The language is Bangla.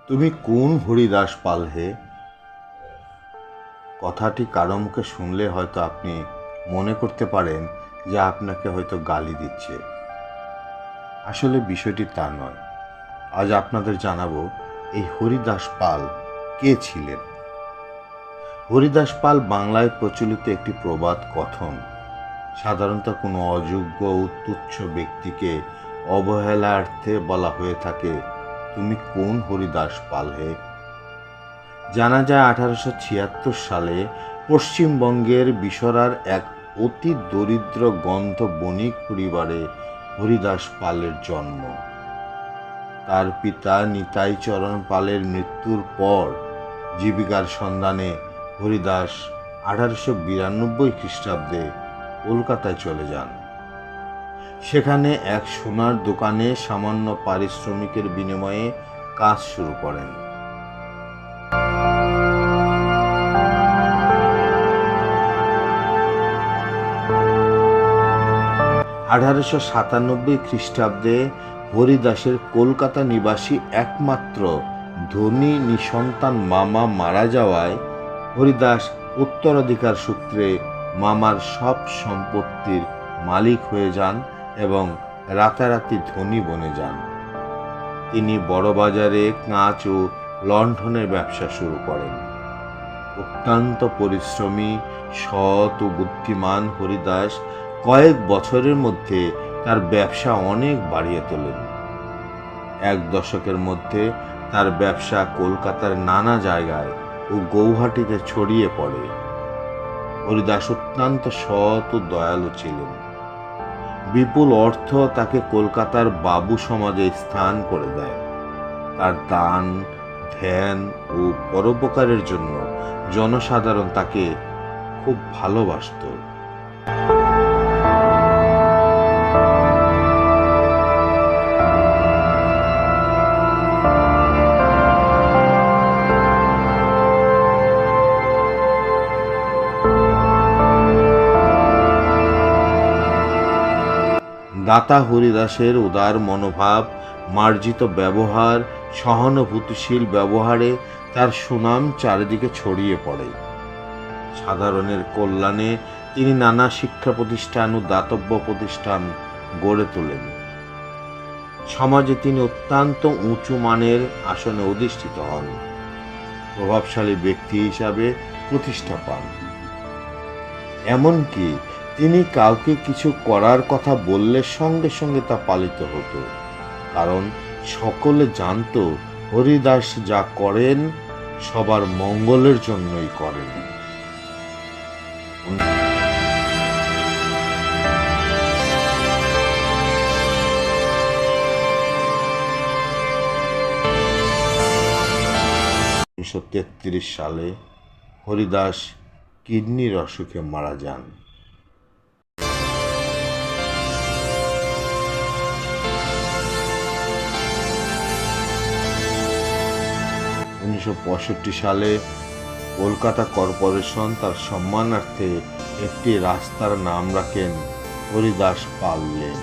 তুমি কোন হরিদাস পাল হে? কথাটি কারো মুখে শুনলে হয়তো আপনি মনে করতে পারেন যে আপনাকে হয়তো গালি দিচ্ছে। আসলে বিষয়টি তা নয়। আজ আপনাদের জানাবো এই হরিদাস পাল কে ছিলেন। হরিদাস পাল বাংলায় প্রচলিত একটি প্রবাদ কথন। সাধারণত কোনো অযোগ্য ও তুচ্ছ ব্যক্তিকে অবহেলার্থে বলা হয়ে থাকে, তুমি কোন হরিদাস পাল হে? জানা যায় 1876 সালে পশ্চিমবঙ্গের বিশরার এক অতি দরিদ্র গন্ধ বণিক পরিবারে হরিদাস পালের জন্ম। তার পিতা নিতাই চরণ পালের মৃত্যুর পর জীবিকার সন্ধানে হরিদাস 1892 খ্রিস্টাব্দে কলকাতায় চলে যান। সেখানে এক সোনার দোকানে সামান্য পারিশ্রমিকের বিনিময়ে কাজ শুরু করেন। আঠারোশো 97 খ্রিস্টাব্দে হরিদাসের কলকাতা নিবাসী একমাত্র ধনী নিঃসন্তান মামা মারা যাওয়ায় হরিদাস উত্তরাধিকার সূত্রে মামার সব সম্পত্তির মালিক হয়ে যান এবং রাতারাতি ধনী বনে যান। তিনি বড়বাজারে কাঁচ ও লণ্ঠনের ব্যবসা শুরু করেন। অত্যন্ত পরিশ্রমী, সৎ ও বুদ্ধিমান হরিদাস কয়েক বছরের মধ্যে তার ব্যবসা অনেক বাড়িয়ে তোলেন। এক দশকের মধ্যে তার ব্যবসা কলকাতার নানা জায়গায় ও গৌহাটিতে ছড়িয়ে পড়ে। হরিদাস অত্যন্ত সৎ ও দয়ালু ছিলেন। বিপুল অর্থ তাকে কলকাতার বাবু সমাজে স্থান করে দেয়। তার দান, ধ্যান ও পরোপকারের জন্য জনসাধারণ তাকে খুব ভালোবাসত। দাতা হরিদাসের উদার মনোভাব, মার্জিত ব্যবহার, সহানুভূতিশীল ব্যবহারে তার সুনাম চারিদিকে ছড়িয়ে পড়ে। সাধারণের কল্যাণে তিনি নানা শিক্ষা প্রতিষ্ঠান ও দাতব্য প্রতিষ্ঠান গড়ে তোলেন। সমাজে তিনি অত্যন্ত উঁচু মানের আসনে অধিষ্ঠিত হন, প্রভাবশালী ব্যক্তি হিসাবে প্রতিষ্ঠা পান। এমনকি তিনি কাউকে কিছু করার কথা বললে সঙ্গে সঙ্গে তা পালিত হতো, কারণ সকলে জানত হরিদাস যা করেন সবার মঙ্গলের জন্যই করেন। সালে হরিদাস কিডনির অসুখে মারা যান। 1965 সালে কলকাতা কর্পোরেশন তার সম্মানার্থে একটি রাস্তার নাম রাখেন হরিদাস পাল লেন।